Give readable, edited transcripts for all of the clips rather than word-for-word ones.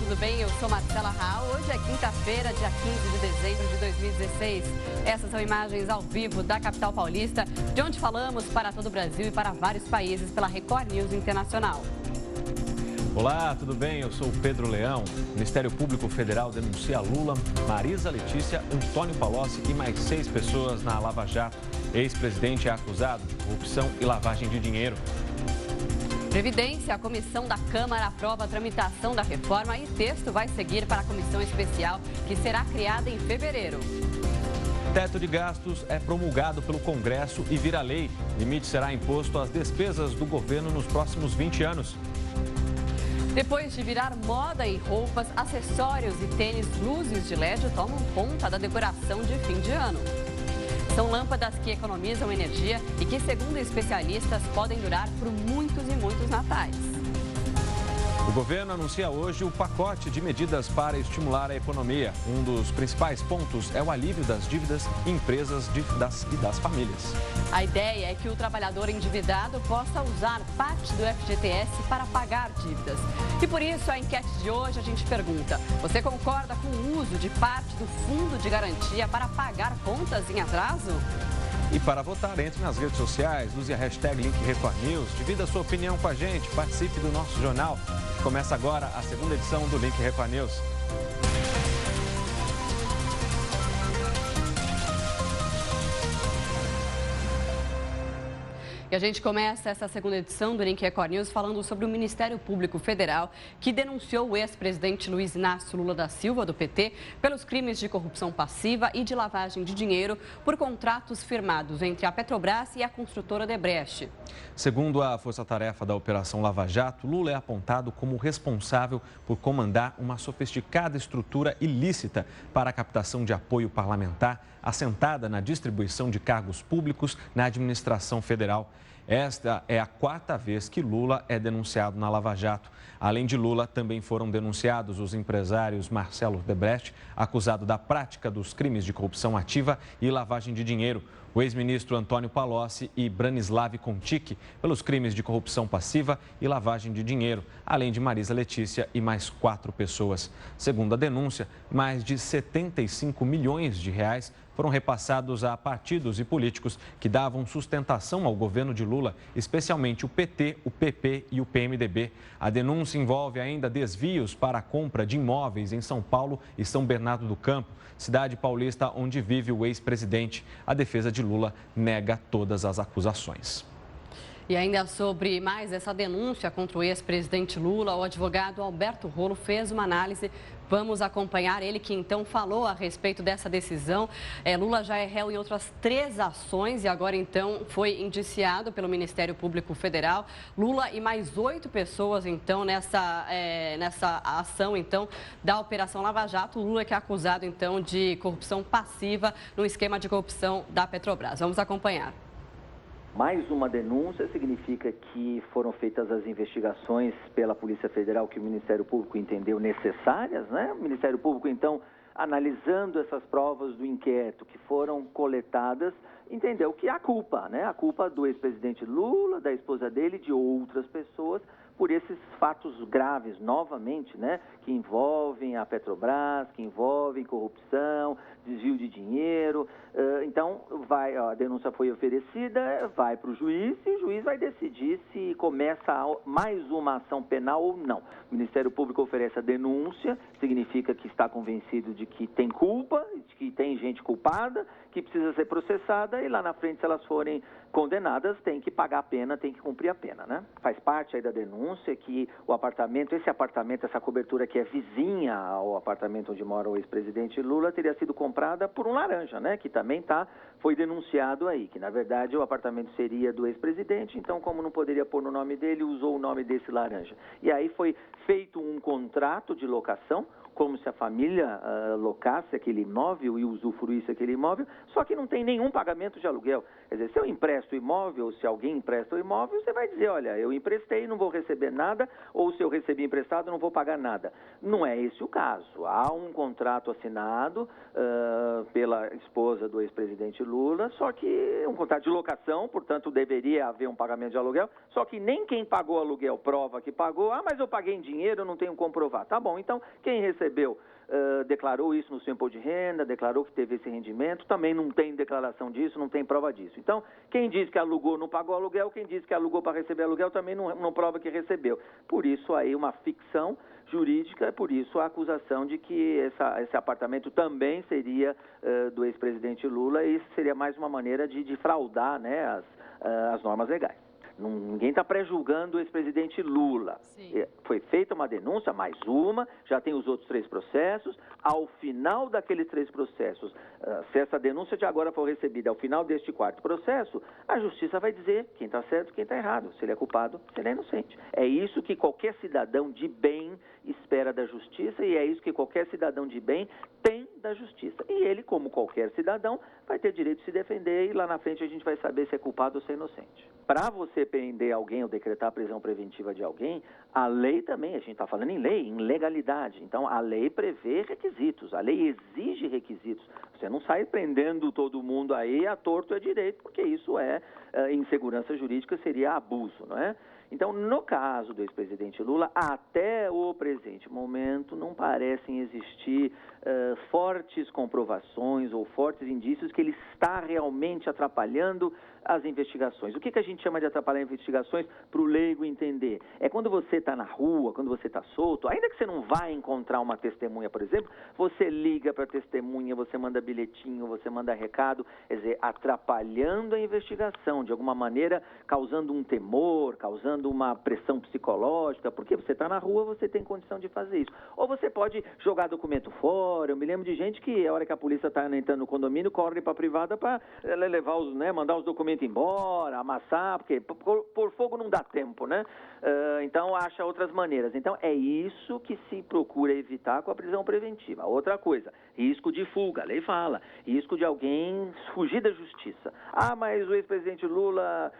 tudo bem? Eu sou Marcela Raal. Hoje é quinta-feira, dia 15 de dezembro de 2016. Essas são imagens ao vivo da capital paulista, de onde falamos para todo o Brasil e para vários países pela Record News Internacional. Olá, tudo bem? Eu sou o Pedro Leão. O Ministério Público Federal denuncia Lula, Marisa Letícia, Antônio Palocci e mais 6 pessoas na Lava Jato. Ex-presidente é acusado de corrupção e lavagem de dinheiro. Previdência, a comissão da Câmara aprova a tramitação da reforma e texto vai seguir para a comissão especial, que será criada em fevereiro. Teto de gastos é promulgado pelo Congresso e vira lei. Limite será imposto às despesas do governo nos próximos 20 anos. Depois de virar moda em roupas, acessórios e tênis, luzes de LED tomam conta da decoração de fim de ano. São lâmpadas que economizam energia e que, segundo especialistas, podem durar por muitos e muitos natais. O governo anuncia hoje o pacote de medidas para estimular a economia. Um dos principais pontos é o alívio das dívidas em empresas e das famílias. A ideia é que o trabalhador endividado possa usar parte do FGTS para pagar dívidas. E por isso, a enquete de hoje a gente pergunta: você concorda com o uso de parte do fundo de garantia para pagar contas em atraso? E para votar, entre nas redes sociais, use a hashtag #LinkRecordNews, divida sua opinião com a gente, participe do nosso jornal. Começa agora a segunda edição do Link Record News. E a gente começa essa segunda edição do Link Record News falando sobre o Ministério Público Federal, que denunciou o ex-presidente Luiz Inácio Lula da Silva, do PT, pelos crimes de corrupção passiva e de lavagem de dinheiro por contratos firmados entre a Petrobras e a construtora Odebrecht. Segundo a força-tarefa da Operação Lava Jato, Lula é apontado como responsável por comandar uma sofisticada estrutura ilícita para a captação de apoio parlamentar, assentada na distribuição de cargos públicos na administração federal. Esta é a 4ª vez que Lula é denunciado na Lava Jato. Além de Lula, também foram denunciados os empresários Marcelo Odebrecht, acusado da prática dos crimes de corrupção ativa e lavagem de dinheiro, o ex-ministro Antônio Palocci e Branislav Contic, pelos crimes de corrupção passiva e lavagem de dinheiro, além de Marisa Letícia e mais 4 pessoas. Segundo a denúncia, mais de 75 milhões de reais foram repassados a partidos e políticos que davam sustentação ao governo de Lula, especialmente o PT, o PP e o PMDB. A denúncia envolve ainda desvios para a compra de imóveis em São Paulo e São Bernardo do Campo, cidade paulista onde vive o ex-presidente. A defesa de Lula nega todas as acusações. E ainda sobre mais essa denúncia contra o ex-presidente Lula, o advogado Alberto Rolo fez uma análise. Vamos acompanhar ele, que então falou a respeito dessa decisão. Lula já é réu em outras 3 ações e agora então foi indiciado pelo Ministério Público Federal. Lula e mais 8 pessoas então nessa ação então da Operação Lava Jato. Lula que é acusado então de corrupção passiva no esquema de corrupção da Petrobras. Vamos acompanhar. Mais uma denúncia significa que foram feitas as investigações pela Polícia Federal que o Ministério Público entendeu necessárias, né? O Ministério Público, então, analisando essas provas do inquérito que foram coletadas, entendeu que há culpa, né? A culpa do ex-presidente Lula, da esposa dele e de outras pessoas por esses fatos graves, novamente, né? Que envolvem a Petrobras, que envolvem corrupção, desvio de dinheiro. Então, a denúncia foi oferecida, vai para o juiz e o juiz vai decidir se começa mais uma ação penal ou não. O Ministério Público oferece a denúncia, significa que está convencido de que tem culpa, de que tem gente culpada, que precisa ser processada e lá na frente, se elas forem condenadas, tem que pagar a pena, tem que cumprir a pena, né? Faz parte aí da denúncia que esse apartamento, essa cobertura que é vizinha ao apartamento onde mora o ex-presidente Lula, teria sido comprada por um laranja, né? Que também foi denunciado aí, que na verdade o apartamento seria do ex-presidente, então como não poderia pôr no nome dele, usou o nome desse laranja. E aí foi feito um contrato de locação como se a família locasse aquele imóvel e usufruísse aquele imóvel, só que não tem nenhum pagamento de aluguel. Quer dizer, se eu empresto o imóvel, ou se alguém empresta o imóvel, você vai dizer, olha, eu emprestei, não vou receber nada, ou se eu recebi emprestado, não vou pagar nada. Não é esse o caso. Há um contrato assinado pela esposa do ex-presidente Lula, só que um contrato de locação, portanto, deveria haver um pagamento de aluguel, só que nem quem pagou o aluguel prova que pagou. Ah, mas eu paguei em dinheiro, eu não tenho como provar. Tá bom, então quem recebeu declarou isso no seu imposto de renda, declarou que teve esse rendimento, também não tem declaração disso, não tem prova disso. Então, quem diz que alugou não pagou aluguel, quem diz que alugou para receber aluguel também não prova que recebeu. Por isso aí uma ficção jurídica, por isso a acusação de que esse apartamento também seria do ex-presidente Lula, e isso seria mais uma maneira de fraudar, né, as normas legais. Ninguém está pré-julgando o ex-presidente Lula. Sim. Foi feita uma denúncia, mais uma, já tem os outros 3 processos. Ao final daqueles 3 processos, se essa denúncia de agora for recebida ao final deste 4º processo, a justiça vai dizer quem está certo e quem está errado, se ele é culpado, se ele é inocente. É isso que qualquer cidadão de bem espera da justiça, e é isso que qualquer cidadão de bem tem da justiça. E ele, como qualquer cidadão, vai ter direito de se defender, e lá na frente a gente vai saber se é culpado ou se é inocente. Para você prender alguém ou decretar a prisão preventiva de alguém, a lei também, a gente está falando em lei, em legalidade. Então, a lei prevê requisitos, a lei exige requisitos. Você não sai prendendo todo mundo aí a torto e a direito, porque isso insegurança jurídica, seria abuso, não é? Então, no caso do ex-presidente Lula, até o presente momento, não parecem existir fortes comprovações ou fortes indícios que ele está realmente atrapalhando as investigações. O que a gente chama de atrapalhar investigações para o leigo entender? É quando você está na rua, quando você está solto, ainda que você não vá encontrar uma testemunha, por exemplo, você liga para a testemunha, você manda bilhetinho, você manda recado, quer dizer, atrapalhando a investigação, de alguma maneira causando um temor, causando uma pressão psicológica, porque você está na rua, você tem condição de fazer isso. Ou você pode jogar documento fora. Eu me lembro de gente que, a hora que a polícia está entrando no condomínio, corre para a privada para levar mandar os documentos embora, amassar, porque por fogo não dá tempo, né? Então, acha outras maneiras. Então, é isso que se procura evitar com a prisão preventiva. Outra coisa, risco de fuga, a lei fala, risco de alguém fugir da justiça. Ah, mas o ex-presidente Lula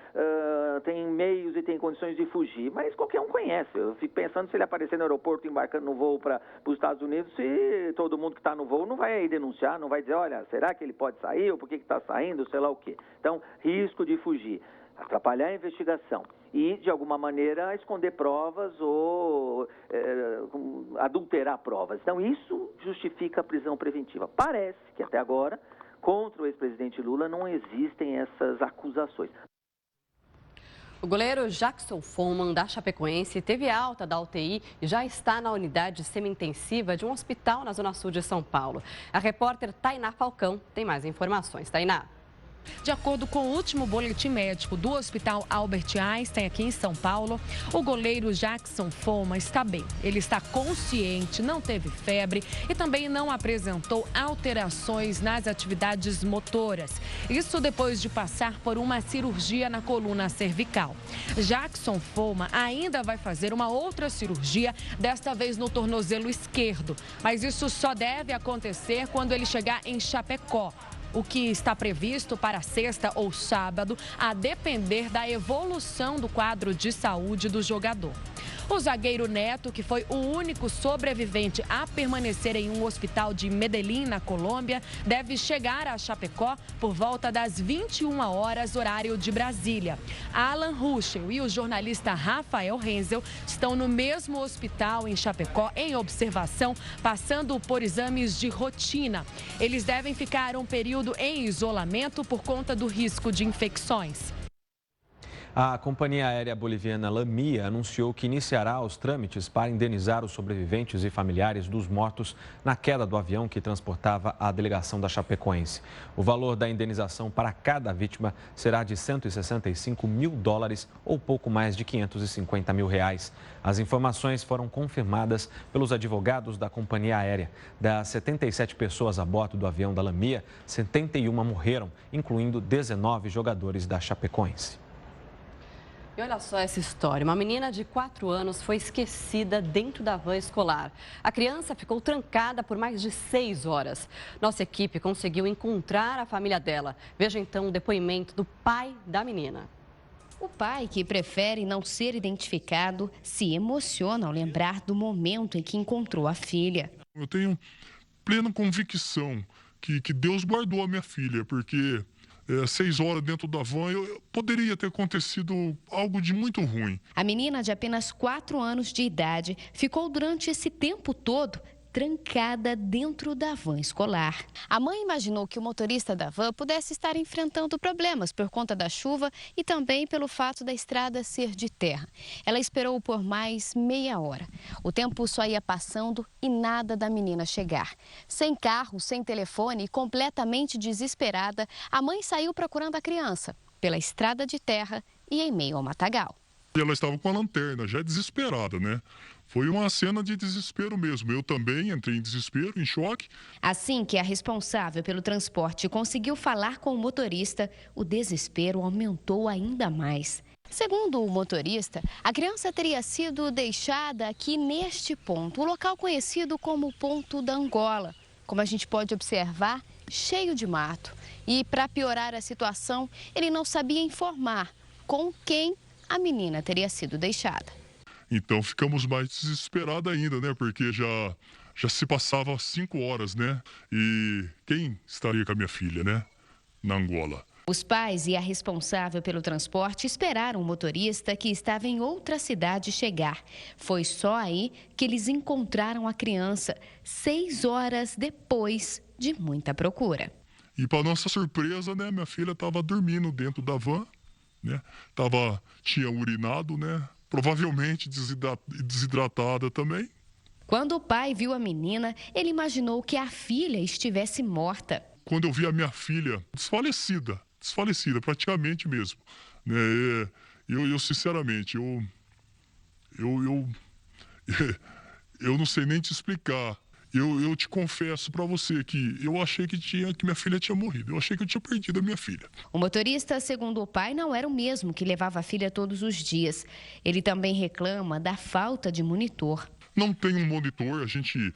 tem meios e tem condições de fugir, mas qualquer um conhece. Eu fico pensando se ele aparecer no aeroporto embarcando no voo para os Estados Unidos, se todo mundo que está no voo não vai denunciar, não vai dizer, olha, será que ele pode sair, ou por que está saindo, sei lá o quê. Então, risco de fugir, atrapalhar a investigação e, de alguma maneira, esconder provas ou adulterar provas. Então, isso justifica a prisão preventiva. Parece que, até agora, contra o ex-presidente Lula não existem essas acusações. O goleiro Jackson Foman, da Chapecoense, teve alta da UTI e já está na unidade semi-intensiva de um hospital na Zona Sul de São Paulo. A repórter Tainá Falcão tem mais informações. Tainá. De acordo com o último boletim médico do Hospital Albert Einstein, aqui em São Paulo, o goleiro Jackson Foman está bem. Ele está consciente, não teve febre e também não apresentou alterações nas atividades motoras. Isso depois de passar por uma cirurgia na coluna cervical. Jackson Foman ainda vai fazer uma outra cirurgia, desta vez no tornozelo esquerdo. Mas isso só deve acontecer quando ele chegar em Chapecó. O que está previsto para sexta ou sábado, a depender da evolução do quadro de saúde do jogador. O zagueiro Neto, que foi o único sobrevivente a permanecer em um hospital de Medellín, na Colômbia, deve chegar a Chapecó por volta das 21 horas, horário de Brasília. Alan Ruschel e o jornalista Rafael Renzel estão no mesmo hospital em Chapecó, em observação, passando por exames de rotina. Eles devem ficar um período em isolamento por conta do risco de infecções. A companhia aérea boliviana LAMIA anunciou que iniciará os trâmites para indenizar os sobreviventes e familiares dos mortos na queda do avião que transportava a delegação da Chapecoense. O valor da indenização para cada vítima será de $165 mil ou pouco mais de R$550 mil. As informações foram confirmadas pelos advogados da companhia aérea. Das 77 pessoas a bordo do avião da LAMIA, 71 morreram, incluindo 19 jogadores da Chapecoense. E olha só essa história. Uma menina de 4 anos foi esquecida dentro da van escolar. A criança ficou trancada por mais de 6 horas. Nossa equipe conseguiu encontrar a família dela. Veja então o depoimento do pai da menina. O pai, que prefere não ser identificado, se emociona ao lembrar do momento em que encontrou a filha. Eu tenho plena convicção que Deus guardou a minha filha, porque 6 horas dentro da van, poderia ter acontecido algo de muito ruim. A menina, de apenas 4 anos de idade, ficou durante esse tempo todo trancada dentro da van escolar. A mãe imaginou que o motorista da van pudesse estar enfrentando problemas por conta da chuva e também pelo fato da estrada ser de terra. Ela esperou por mais meia hora. O tempo só ia passando e nada da menina chegar. Sem carro, sem telefone e completamente desesperada, a mãe saiu procurando a criança pela estrada de terra e em meio ao matagal. Ela estava com a lanterna, já desesperada, né? Foi uma cena de desespero mesmo. Eu também entrei em desespero, em choque. Assim que a responsável pelo transporte conseguiu falar com o motorista, o desespero aumentou ainda mais. Segundo o motorista, a criança teria sido deixada aqui neste ponto, o local conhecido como Ponto da Angola. Como a gente pode observar, cheio de mato. E para piorar a situação, ele não sabia informar com quem a menina teria sido deixada. Então ficamos mais desesperados ainda, né? Porque já se passava 5 horas, né? E quem estaria com a minha filha, né? Na Angola. Os pais e a responsável pelo transporte esperaram o motorista, que estava em outra cidade, chegar. Foi só aí que eles encontraram a criança, 6 horas depois de muita procura. E para nossa surpresa, né? Minha filha estava dormindo dentro da van, né? Tinha urinado, né? Provavelmente desidratada também. Quando o pai viu a menina, ele imaginou que a filha estivesse morta. Quando eu vi a minha filha desfalecida praticamente mesmo, né? Eu sinceramente, eu não sei nem te explicar. Eu te confesso para você que eu achei que minha filha tinha morrido. Eu achei que eu tinha perdido a minha filha. O motorista, segundo o pai, não era o mesmo que levava a filha todos os dias. Ele também reclama da falta de monitor. Não tem um monitor, a gente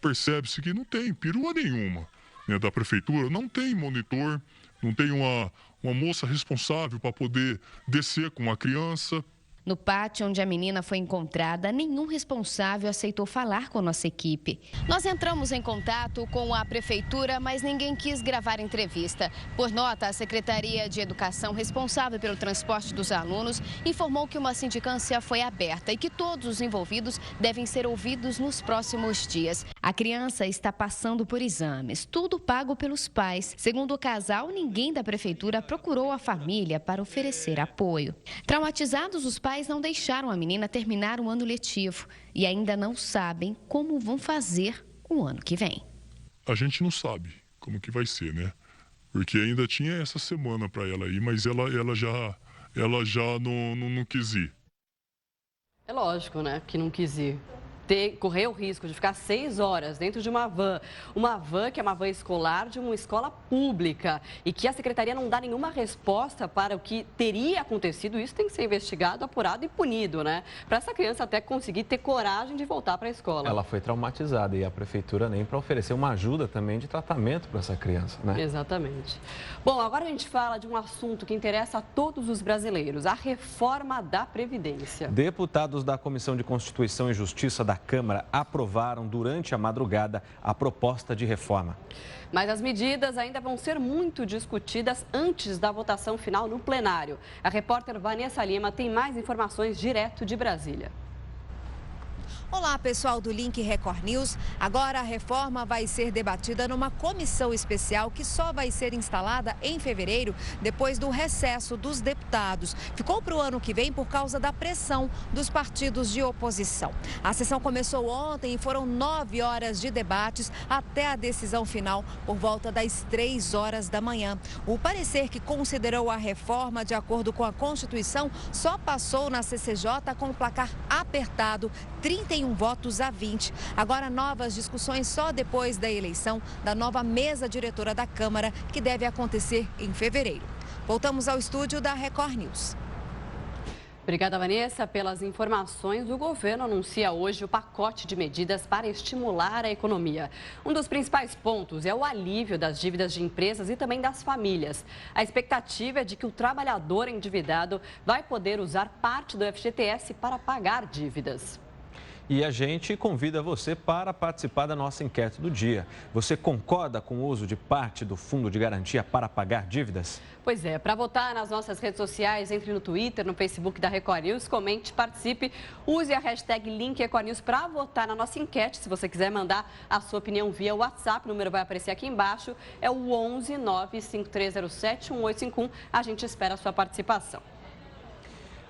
percebe-se que não tem perua nenhuma, né, da prefeitura. Não tem monitor, não tem uma moça responsável para poder descer com a criança. No pátio onde a menina foi encontrada, nenhum responsável aceitou falar com nossa equipe. Nós entramos em contato com a prefeitura, mas ninguém quis gravar entrevista. Por nota, a Secretaria de Educação, responsável pelo transporte dos alunos, informou que uma sindicância foi aberta e que todos os envolvidos devem ser ouvidos nos próximos dias. A criança está passando por exames, tudo pago pelos pais. Segundo o casal, ninguém da prefeitura procurou a família para oferecer apoio. Traumatizados, os pais não deixaram a menina terminar o ano letivo e ainda não sabem como vão fazer o ano que vem. A gente não sabe como que vai ser, né? Porque ainda tinha essa semana para ela ir, mas ela já não quis ir. É lógico, né, que não quis ir. Correr o risco de ficar 6 horas dentro de uma van que é uma van escolar de uma escola pública e que a secretaria não dá nenhuma resposta para o que teria acontecido, isso tem que ser investigado, apurado e punido, né? Para essa criança até conseguir ter coragem de voltar para a escola. Ela foi traumatizada e a prefeitura nem para oferecer uma ajuda também de tratamento para essa criança, né? Exatamente. Bom, agora a gente fala de um assunto que interessa a todos os brasileiros, a reforma da Previdência. Deputados da Comissão de Constituição e Justiça da Câmara aprovaram durante a madrugada a proposta de reforma. Mas as medidas ainda vão ser muito discutidas antes da votação final no plenário. A repórter Vanessa Lima tem mais informações direto de Brasília. Olá, pessoal do Link Record News. Agora a reforma vai ser debatida numa comissão especial que só vai ser instalada em fevereiro, depois do recesso dos deputados. Ficou para o ano que vem por causa da pressão dos partidos de oposição. A sessão começou ontem e foram 9 horas de debates até a decisão final por volta das 3 horas da manhã. O parecer que considerou a reforma de acordo com a Constituição só passou na CCJ com o placar apertado, 31 votos a 20. Agora, novas discussões só depois da eleição da nova mesa diretora da Câmara, que deve acontecer em fevereiro. Voltamos ao estúdio da Record News. Obrigada, Vanessa, pelas informações. O governo anuncia hoje o pacote de medidas para estimular a economia. Um dos principais pontos é o alívio das dívidas de empresas e também das famílias. A expectativa é de que o trabalhador endividado vai poder usar parte do FGTS para pagar dívidas. E a gente convida você para participar da nossa enquete do dia. Você concorda com o uso de parte do fundo de garantia para pagar dívidas? Pois é, para votar nas nossas redes sociais, entre no Twitter, no Facebook da Record News, comente, participe, use a hashtag @LinkRecordNews para votar na nossa enquete. Se você quiser mandar a sua opinião via WhatsApp, o número vai aparecer aqui embaixo, é o 11 95307 1851. A gente espera a sua participação.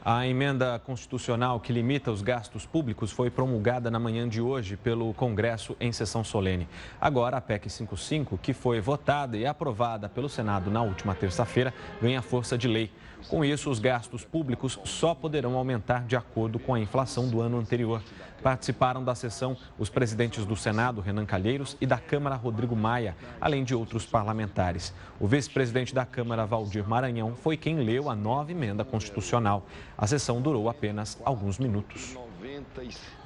A emenda constitucional que limita os gastos públicos foi promulgada na manhã de hoje pelo Congresso em sessão solene. Agora, a PEC 55, que foi votada e aprovada pelo Senado na última terça-feira, ganha força de lei. Com isso, os gastos públicos só poderão aumentar de acordo com a inflação do ano anterior. Participaram da sessão os presidentes do Senado, Renan Calheiros, e da Câmara, Rodrigo Maia, além de outros parlamentares. O vice-presidente da Câmara, Valdir Maranhão, foi quem leu a nova emenda constitucional. A sessão durou apenas alguns minutos.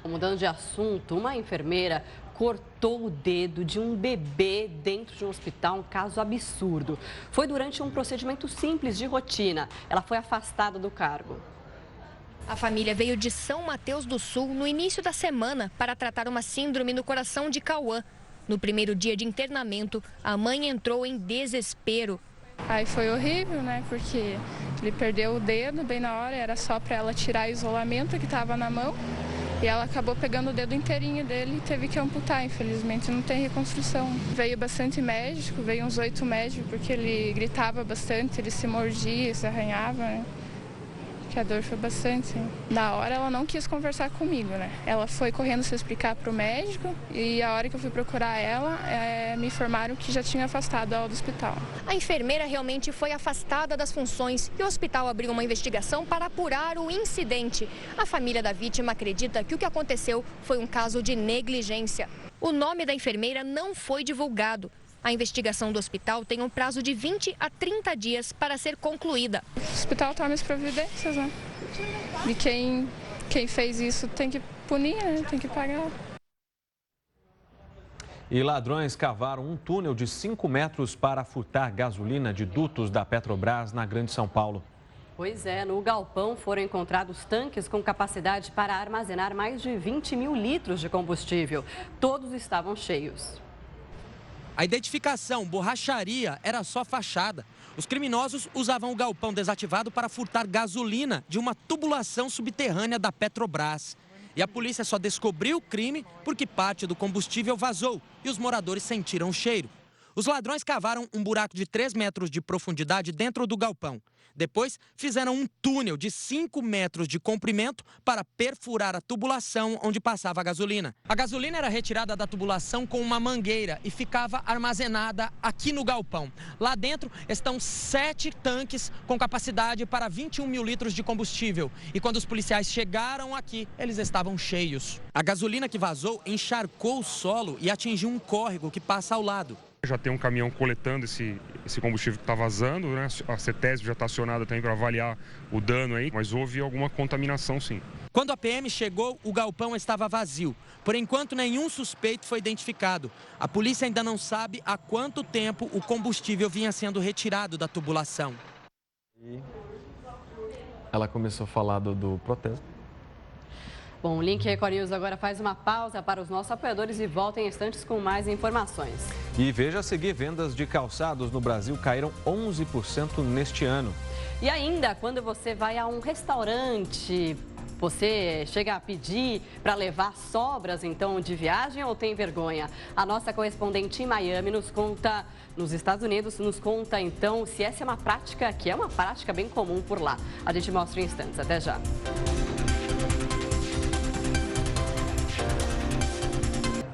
Mudando de assunto, uma enfermeira cortou o dedo de um bebê dentro de um hospital, um caso absurdo. Foi durante um procedimento simples de rotina. Ela foi afastada do cargo. A família veio de São Mateus do Sul no início da semana para tratar uma síndrome no coração de Cauã. No primeiro dia de internamento, a mãe entrou em desespero. Aí foi horrível, né? Porque ele perdeu o dedo bem na hora, era só para ela tirar o isolamento que estava na mão. E ela acabou pegando o dedo inteirinho dele e teve que amputar, infelizmente não tem reconstrução. Veio bastante médico, veio uns 8 médicos, porque ele gritava bastante, ele se mordia, se arranhava, né? Que a dor foi bastante. Na hora ela não quis conversar comigo, né? Ela foi correndo se explicar para o médico e a hora que eu fui procurar ela, me informaram que já tinha afastado ela do hospital. A enfermeira realmente foi afastada das funções e o hospital abriu uma investigação para apurar o incidente. A família da vítima acredita que o que aconteceu foi um caso de negligência. O nome da enfermeira não foi divulgado. A investigação do hospital tem um prazo de 20 a 30 dias para ser concluída. O hospital toma as providências, né? E quem fez isso tem que punir, né? Tem que pagar. E ladrões cavaram um túnel de 5 metros para furtar gasolina de dutos da Petrobras na Grande São Paulo. Pois é, no galpão foram encontrados tanques com capacidade para armazenar mais de 20 mil litros de combustível. Todos estavam cheios. A identificação borracharia era só fachada. Os criminosos usavam o galpão desativado para furtar gasolina de uma tubulação subterrânea da Petrobras. E a polícia só descobriu o crime porque parte do combustível vazou e os moradores sentiram o cheiro. Os ladrões cavaram um buraco de 3 metros de profundidade dentro do galpão. Depois, fizeram um túnel de 5 metros de comprimento para perfurar a tubulação onde passava a gasolina. A gasolina era retirada da tubulação com uma mangueira e ficava armazenada aqui no galpão. Lá dentro estão 7 tanques com capacidade para 21 mil litros de combustível. E quando os policiais chegaram aqui, eles estavam cheios. A gasolina que vazou encharcou o solo e atingiu um córrego que passa ao lado. Já tem um caminhão coletando esse combustível que está vazando, né? A CETESB já está acionada também para avaliar o dano aí, mas houve alguma contaminação sim. Quando a PM chegou, o galpão estava vazio. Por enquanto, nenhum suspeito foi identificado. A polícia ainda não sabe há quanto tempo o combustível vinha sendo retirado da tubulação. E ela começou a falar do protesto. Bom, o Link Record News agora faz uma pausa para os nossos apoiadores e volta em instantes com mais informações. E veja a seguir, vendas de calçados no Brasil caíram 11% neste ano. E ainda, quando você vai a um restaurante, você chega a pedir para levar sobras, então, de viagem ou tem vergonha? A nossa correspondente em Miami nos conta, nos Estados Unidos, nos conta, então, se essa é uma prática, que é uma prática bem comum por lá. A gente mostra em instantes. Até já.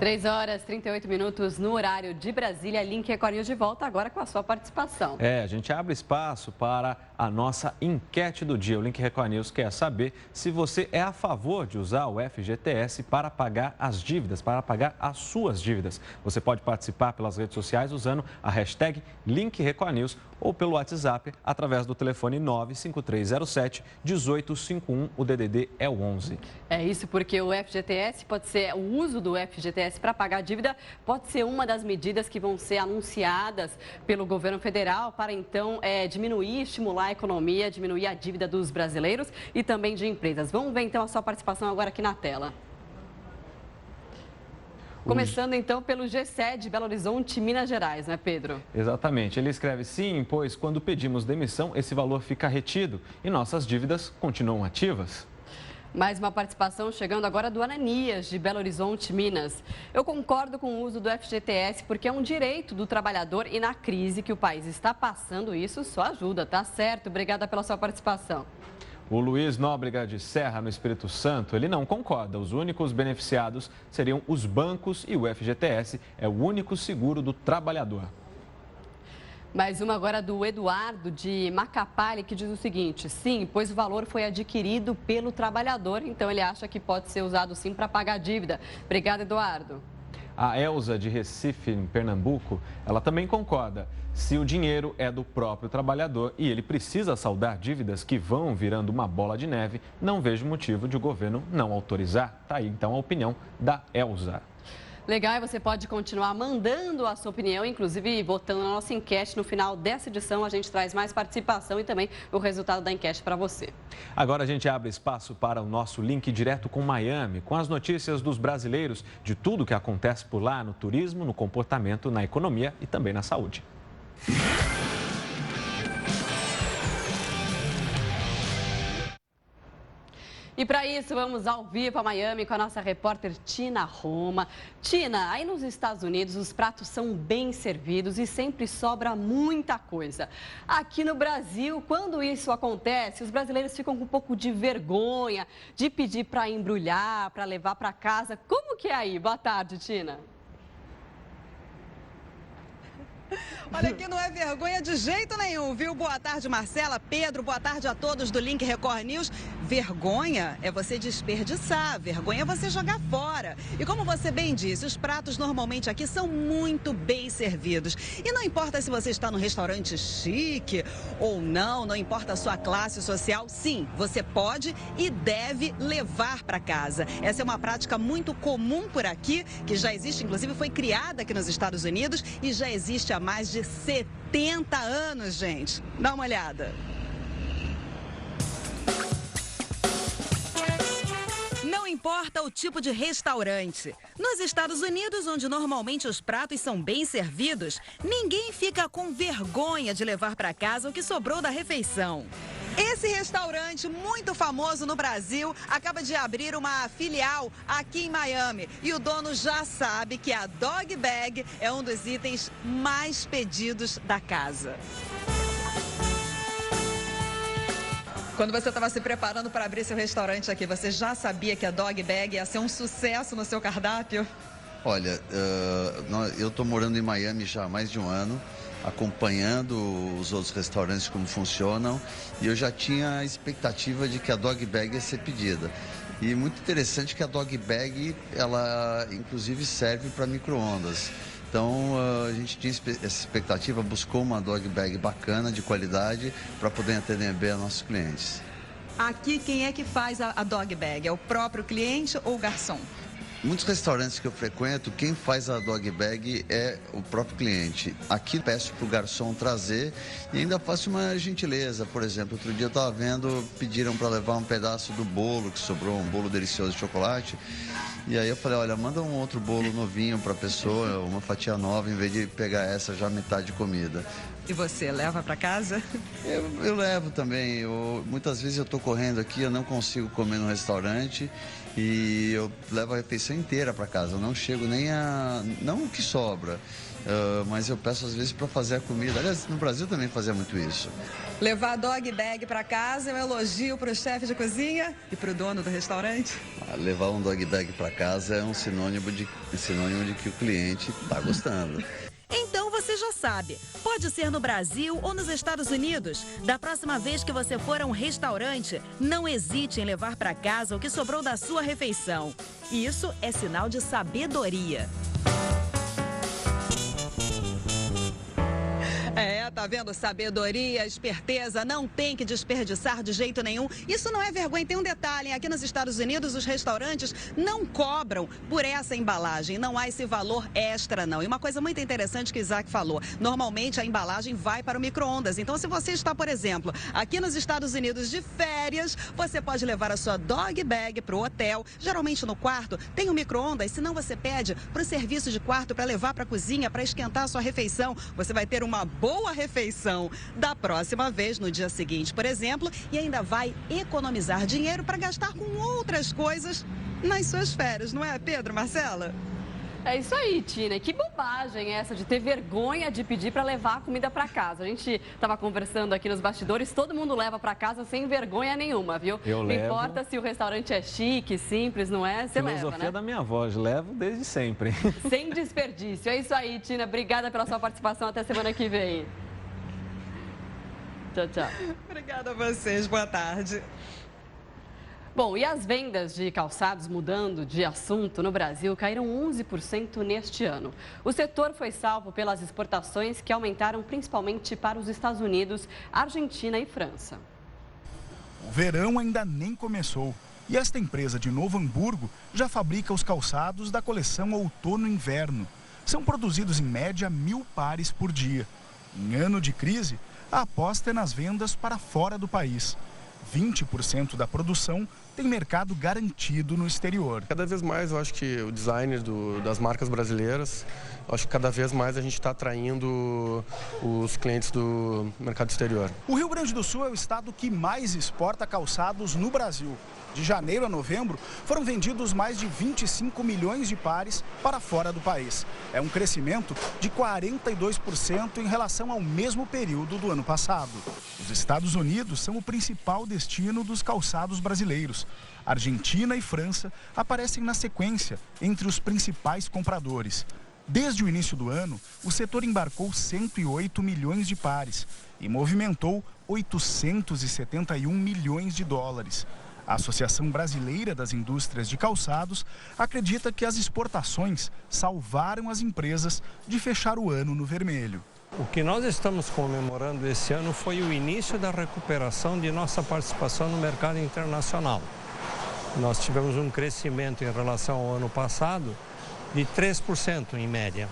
3h38 no horário de Brasília. Link Record News de volta agora com a sua participação. A gente abre espaço para a nossa enquete do dia. O Link Record News quer saber se você é a favor de usar o FGTS para pagar as dívidas, para pagar as suas dívidas. Você pode participar pelas redes sociais usando a hashtag Link Record News ou pelo WhatsApp através do telefone 95307-1851. O DDD é o 11. É isso, porque o FGTS pode ser, o uso do FGTS para pagar a dívida pode ser uma das medidas que vão ser anunciadas pelo governo federal para então diminuir, estimular a economia, diminuir a dívida dos brasileiros e também de empresas. Vamos ver então a sua participação agora aqui na tela. Começando então pelo GCE Belo Horizonte, Minas Gerais, não é, Pedro? Exatamente. Ele escreve: sim, pois quando pedimos demissão, esse valor fica retido e nossas dívidas continuam ativas. Mais uma participação chegando agora do Ananias, de Belo Horizonte, Minas. Eu concordo com o uso do FGTS porque é um direito do trabalhador e na crise que o país está passando, isso só ajuda, tá certo? Obrigada pela sua participação. O Luiz Nóbrega de Serra, no Espírito Santo, ele não concorda. Os únicos beneficiados seriam os bancos e o FGTS é o único seguro do trabalhador. Mais uma agora do Eduardo, de Macapá, que diz o seguinte: sim, pois o valor foi adquirido pelo trabalhador, então ele acha que pode ser usado sim para pagar a dívida. Obrigada, Eduardo. A Elza, de Recife, em Pernambuco, ela também concorda. Se o dinheiro é do próprio trabalhador e ele precisa saldar dívidas que vão virando uma bola de neve, não vejo motivo de o governo não autorizar. Tá aí então a opinião da Elza. Legal, e você pode continuar mandando a sua opinião, inclusive votando na nossa enquete. No final dessa edição, a gente traz mais participação e também o resultado da enquete para você. Agora a gente abre espaço para o nosso link direto com Miami, com as notícias dos brasileiros, de tudo que acontece por lá no turismo, no comportamento, na economia e também na saúde. E para isso, vamos ao vivo a Miami com a nossa repórter Tina Roma. Tina, aí nos Estados Unidos os pratos são bem servidos e sempre sobra muita coisa. Aqui no Brasil, quando isso acontece, os brasileiros ficam com um pouco de vergonha de pedir para embrulhar, para levar para casa. Como que é aí? Boa tarde, Tina. Olha, aqui não é vergonha de jeito nenhum, viu? Boa tarde, Marcela, Pedro, boa tarde a todos do Link Record News. Vergonha é você desperdiçar, vergonha é você jogar fora. E como você bem disse, os pratos normalmente aqui são muito bem servidos. E não importa se você está num restaurante chique ou não, não importa a sua classe social, sim, você pode e deve levar para casa. Essa é uma prática muito comum por aqui, que já existe, inclusive foi criada aqui nos Estados Unidos e já existe há mais de 70 anos, gente. Dá uma olhada. Não importa o tipo de restaurante. Nos Estados Unidos, onde normalmente os pratos são bem servidos, ninguém fica com vergonha de levar para casa o que sobrou da refeição. Esse restaurante muito famoso no Brasil acaba de abrir uma filial aqui em Miami. E o dono já sabe que a Dog Bag é um dos itens mais pedidos da casa. Quando você estava se preparando para abrir seu restaurante aqui, você já sabia que a Dog Bag ia ser um sucesso no seu cardápio? Olha, eu estou morando em Miami já há mais de um ano, acompanhando os outros restaurantes como funcionam, e eu já tinha a expectativa de que a Dog Bag ia ser pedida. E muito interessante que a Dog Bag, ela inclusive serve para micro-ondas. Então a gente tinha essa expectativa, buscou uma Dog Bag bacana, de qualidade, para poder atender bem a nossos clientes. Aqui quem é que faz a Dog Bag? É o próprio cliente ou o garçom? Muitos restaurantes que eu frequento, quem faz a Dog Bag é o próprio cliente. Aqui peço para o garçom trazer e ainda faço uma gentileza. Por exemplo, outro dia eu estava vendo, pediram para levar um pedaço do bolo que sobrou, um bolo delicioso de chocolate. E aí eu falei, olha, manda um outro bolo novinho para a pessoa, uma fatia nova, em vez de pegar essa já metade de comida. E você, leva para casa? Eu levo também. Muitas vezes eu estou correndo aqui, eu não consigo comer no restaurante e eu levo a refeição inteira para casa. Eu não chego nem a... não o que sobra, mas eu peço às vezes para fazer a comida. Aliás, no Brasil também fazia muito isso. Levar a Dog Bag para casa é um elogio para o chefe de cozinha e para o dono do restaurante? Levar um Dog Bag para casa é um sinônimo de que o cliente está gostando. Então você já sabe, pode ser no Brasil ou nos Estados Unidos. Da próxima vez que você for a um restaurante, não hesite em levar para casa o que sobrou da sua refeição. Isso é sinal de sabedoria. Tá vendo? Sabedoria, esperteza, não tem que desperdiçar de jeito nenhum. Isso não é vergonha. Tem um detalhe, hein? Aqui nos Estados Unidos, os restaurantes não cobram por essa embalagem. Não há esse valor extra, não. E uma coisa muito interessante que o Isaac falou, normalmente a embalagem vai para o micro-ondas. Então, se você está, por exemplo, aqui nos Estados Unidos de férias, você pode levar a sua dog bag para o hotel. Geralmente no quarto tem um micro-ondas, senão você pede para o serviço de quarto para levar para a cozinha, para esquentar a sua refeição. Você vai ter uma boa refeição da próxima vez, no dia seguinte, por exemplo, e ainda vai economizar dinheiro para gastar com outras coisas nas suas férias, não é, Pedro, Marcela? É isso aí, Tina. Que bobagem essa de ter vergonha de pedir para levar a comida para casa. A gente estava conversando aqui nos bastidores, todo mundo leva para casa sem vergonha nenhuma, viu? Eu levo. Não importa se o restaurante é chique, simples, não é? Você leva, né? Filosofia da minha avó, levo desde sempre. Sem desperdício. É isso aí, Tina. Obrigada pela sua participação. Até semana que vem. Tchau, tchau. Obrigada a vocês. Boa tarde. Bom, e as vendas de calçados, mudando de assunto, no Brasil caíram 11% neste ano. O setor foi salvo pelas exportações que aumentaram principalmente para os Estados Unidos, Argentina e França. O verão ainda nem começou e esta empresa de Novo Hamburgo já fabrica os calçados da coleção outono-inverno. São produzidos em média 1.000 pares por dia. Em ano de crise, a aposta é nas vendas para fora do país. 20% da produção tem mercado garantido no exterior. Cada vez mais eu acho que o design das marcas brasileiras, eu acho que cada vez mais a gente está atraindo os clientes do mercado exterior. O Rio Grande do Sul é o estado que mais exporta calçados no Brasil. De janeiro a novembro, foram vendidos mais de 25 milhões de pares para fora do país. É um crescimento de 42% em relação ao mesmo período do ano passado. Os Estados Unidos são o principal destino dos calçados brasileiros. Argentina e França aparecem na sequência entre os principais compradores. Desde o início do ano, o setor embarcou 108 milhões de pares e movimentou 871 milhões de dólares. A Associação Brasileira das Indústrias de Calçados acredita que as exportações salvaram as empresas de fechar o ano no vermelho. O que nós estamos comemorando esse ano foi o início da recuperação de nossa participação no mercado internacional. Nós tivemos um crescimento em relação ao ano passado de 3% em média.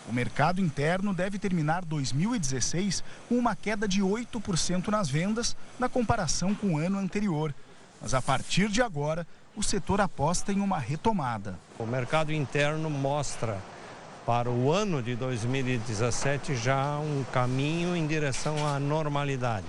O mercado interno deve terminar 2016 com uma queda de 8% nas vendas na comparação com o ano anterior. Mas a partir de agora, o setor aposta em uma retomada. O mercado interno mostra para o ano de 2017 já um caminho em direção à normalidade.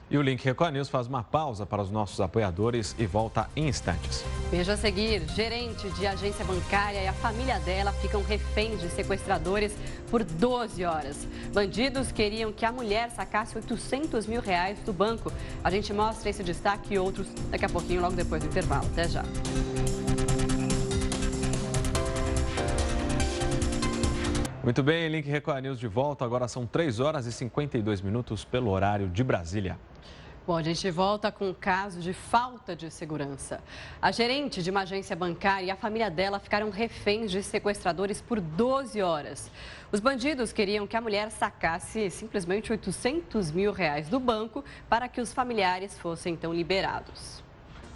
E o Link Record News faz uma pausa para os nossos apoiadores e volta em instantes. Veja a seguir, gerente de agência bancária e a família dela ficam reféns de sequestradores por 12 horas. Bandidos queriam que a mulher sacasse R$800 mil do banco. A gente mostra esse destaque e outros daqui a pouquinho, logo depois do intervalo. Até já. Muito bem, Link Record News de volta. Agora são 3 horas e 52 minutos pelo horário de Brasília. Bom, a gente volta com um caso de falta de segurança. A gerente de uma agência bancária e a família dela ficaram reféns de sequestradores por 12 horas. Os bandidos queriam que a mulher sacasse simplesmente R$800 mil do banco para que os familiares fossem então liberados.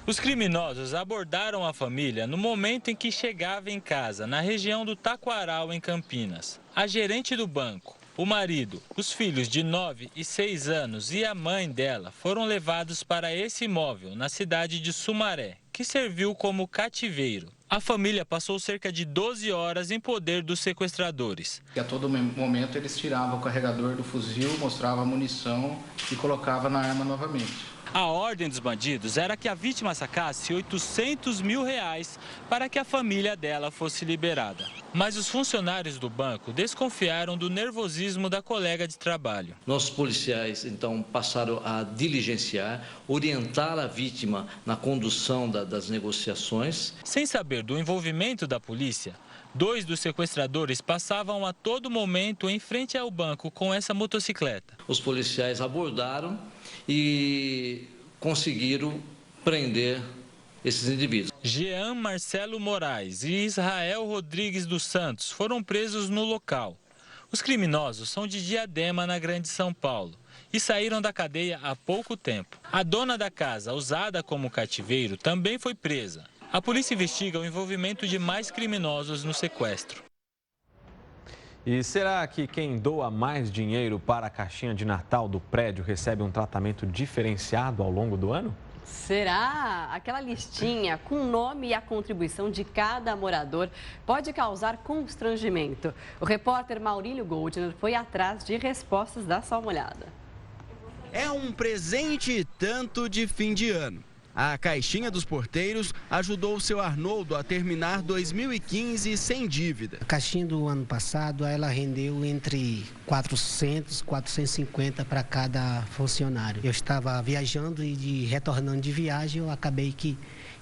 Os criminosos abordaram a família no momento em que chegava em casa, na região do Taquaral, em Campinas. A gerente do banco, o marido, os filhos de 9 e 6 anos e a mãe dela foram levados para esse imóvel na cidade de Sumaré, que serviu como cativeiro. A família passou cerca de 12 horas em poder dos sequestradores. A todo momento eles tiravam o carregador do fuzil, mostravam a munição e colocavam na arma novamente. A ordem dos bandidos era que a vítima sacasse R$800 mil para que a família dela fosse liberada. Mas os funcionários do banco desconfiaram do nervosismo da colega de trabalho. Nossos policiais, então, passaram a diligenciar, orientar a vítima na condução das negociações. Sem saber do envolvimento da polícia, 2 dos sequestradores passavam a todo momento em frente ao banco com essa motocicleta. Os policiais abordaram e conseguiram prender esses indivíduos. Jean Marcelo Moraes e Israel Rodrigues dos Santos foram presos no local. Os criminosos são de Diadema, na Grande São Paulo, e saíram da cadeia há pouco tempo. A dona da casa, usada como cativeiro, também foi presa. A polícia investiga o envolvimento de mais criminosos no sequestro. E será que quem doa mais dinheiro para a caixinha de Natal do prédio recebe um tratamento diferenciado ao longo do ano? Será? Aquela listinha com o nome e a contribuição de cada morador pode causar constrangimento. O repórter Maurílio Goldner foi atrás de respostas. Dá só uma olhada. É um presente tanto de fim de ano. A caixinha dos porteiros ajudou o seu Arnoldo a terminar 2015 sem dívida. A caixinha do ano passado, ela rendeu entre 400 e 450 para cada funcionário. Eu estava viajando e retornando de viagem, eu acabei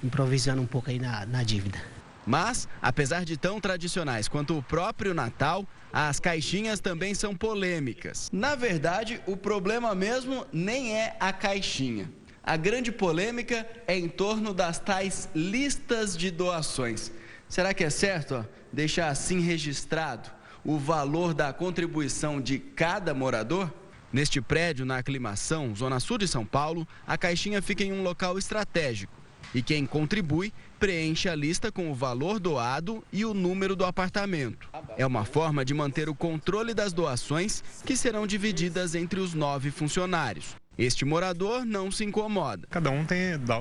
improvisando um pouco aí na dívida. Mas, apesar de tão tradicionais quanto o próprio Natal, as caixinhas também são polêmicas. Na verdade, o problema mesmo nem é a caixinha. A grande polêmica é em torno das tais listas de doações. Será que é certo deixar assim registrado o valor da contribuição de cada morador? Neste prédio, na Aclimação, Zona Sul de São Paulo, a caixinha fica em um local estratégico. E quem contribui preenche a lista com o valor doado e o número do apartamento. É uma forma de manter o controle das doações, que serão divididas entre os 9 funcionários. Este morador não se incomoda. Cada um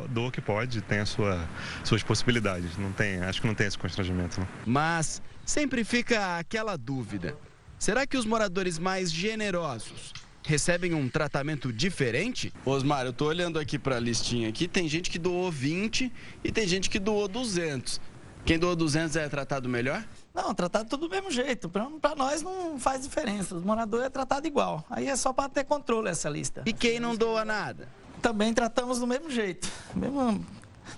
doa o que pode, tem suas possibilidades. Acho que não tem esse constrangimento, não. Mas sempre fica aquela dúvida. Será que os moradores mais generosos recebem um tratamento diferente? Osmar, eu estou olhando aqui para a listinha aqui, tem gente que doou 20 e tem gente que doou 200. Quem doou 200 é tratado melhor? Não, tratado tudo do mesmo jeito. Para nós não faz diferença. Os moradores é tratado igual. Aí é só para ter controle essa lista. E quem não doa nada? Também tratamos do mesmo jeito.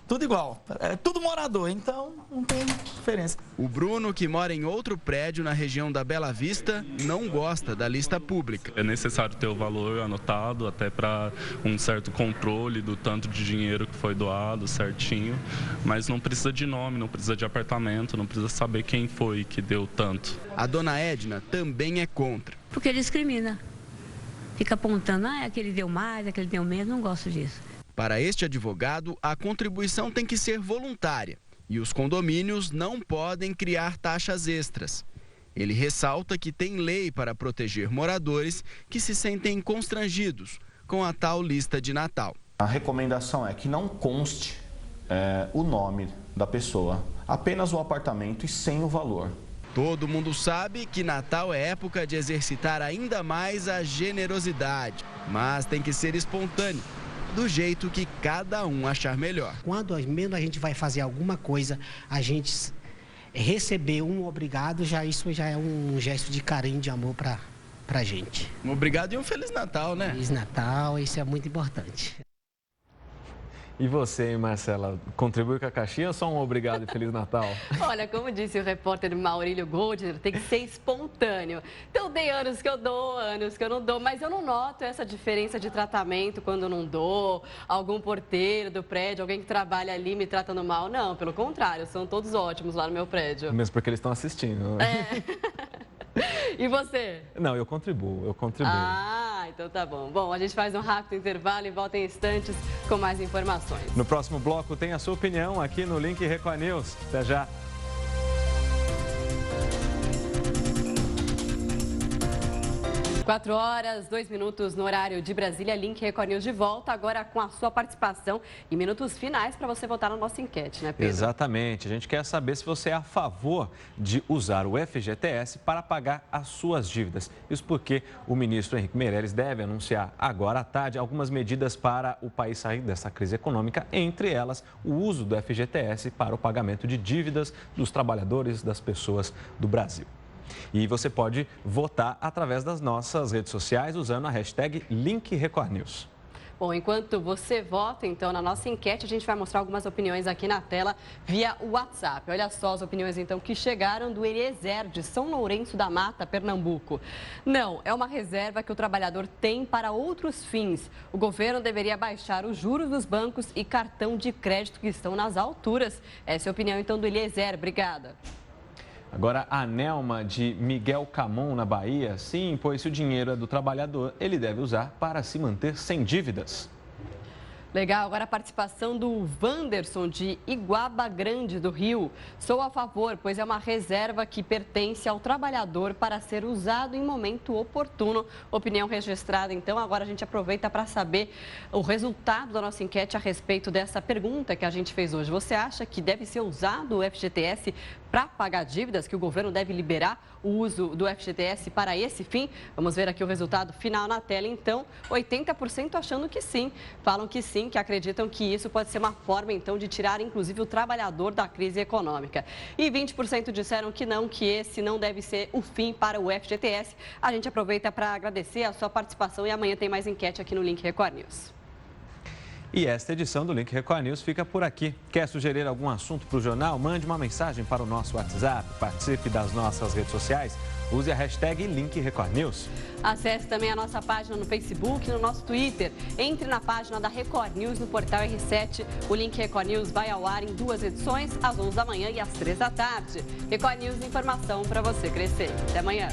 Tudo igual. É tudo morador, então não tem diferença. O Bruno, que mora em outro prédio na região da Bela Vista, não gosta da lista pública. É necessário ter o valor anotado, até para um certo controle do tanto de dinheiro que foi doado certinho, mas não precisa de nome, não precisa de apartamento, não precisa saber quem foi que deu tanto. A dona Edna também é contra. Porque discrimina. Fica apontando, aquele deu mais, aquele deu menos, não gosto disso. Para este advogado, a contribuição tem que ser voluntária e os condomínios não podem criar taxas extras. Ele ressalta que tem lei para proteger moradores que se sentem constrangidos com a tal lista de Natal. A recomendação é que não conste o nome da pessoa, apenas o apartamento e sem o valor. Todo mundo sabe que Natal é época de exercitar ainda mais a generosidade, mas tem que ser espontâneo, do jeito que cada um achar melhor. Quando mesmo a gente vai fazer alguma coisa, a gente receber um obrigado, isso já é um gesto de carinho, de amor pra gente. Um obrigado e um Feliz Natal, né? Feliz Natal, isso é muito importante. E você, Marcela, contribui com a caixinha ou só um obrigado e Feliz Natal? Olha, como disse o repórter Maurílio Goldner, tem que ser espontâneo. Então, tem anos que eu dou, anos que eu não dou, mas eu não noto essa diferença de tratamento quando eu não dou. Algum porteiro do prédio, alguém que trabalha ali me tratando mal. Não, pelo contrário, são todos ótimos lá no meu prédio. Mesmo porque eles estão assistindo. E você? Não, eu contribuo. Ah, então tá bom. Bom, a gente faz um rápido intervalo e volta em instantes com mais informações. No próximo bloco tem a sua opinião aqui no Link Record News. Até já. 4 horas, 2 minutos no horário de Brasília. Link Record News de volta, agora com a sua participação e minutos finais para você votar na nossa enquete, né, Pedro? Exatamente. A gente quer saber se você é a favor de usar o FGTS para pagar as suas dívidas. Isso porque o ministro Henrique Meirelles deve anunciar agora à tarde algumas medidas para o país sair dessa crise econômica, entre elas o uso do FGTS para o pagamento de dívidas dos trabalhadores, das pessoas do Brasil. E você pode votar através das nossas redes sociais usando a hashtag #LinkRecordNews. Bom, enquanto você vota, então, na nossa enquete, a gente vai mostrar algumas opiniões aqui na tela via WhatsApp. Olha só as opiniões, então, que chegaram do Eliezer, de São Lourenço da Mata, Pernambuco. Não, é uma reserva que o trabalhador tem para outros fins. O governo deveria baixar os juros dos bancos e cartão de crédito que estão nas alturas. Essa é a opinião, então, do Eliezer. Obrigada. Agora, a Nelma de Miguel Camon, na Bahia, sim, pois se o dinheiro é do trabalhador, ele deve usar para se manter sem dívidas. Legal, agora a participação do Wanderson de Iguaba Grande do Rio. Sou a favor, pois é uma reserva que pertence ao trabalhador para ser usado em momento oportuno. Opinião registrada, então. Agora a gente aproveita para saber o resultado da nossa enquete a respeito dessa pergunta que a gente fez hoje. Você acha que deve ser usado o FGTS para pagar dívidas, que o governo deve liberar o uso do FGTS para esse fim? Vamos ver aqui o resultado final na tela, então. 80% achando que sim, falam que sim, que acreditam que isso pode ser uma forma, então, de tirar, inclusive, o trabalhador da crise econômica. E 20% disseram que não, que esse não deve ser o fim para o FGTS. A gente aproveita para agradecer a sua participação e amanhã tem mais enquete aqui no Link Record News. E esta edição do Link Record News fica por aqui. Quer sugerir algum assunto para o jornal? Mande uma mensagem para o nosso WhatsApp, participe das nossas redes sociais, use a hashtag Link Record News. Acesse também a nossa página no Facebook e no nosso Twitter. Entre na página da Record News no portal R7. O Link Record News vai ao ar em 2 edições, às 11 da manhã e às 3 da tarde. Record News, informação para você crescer. Até amanhã.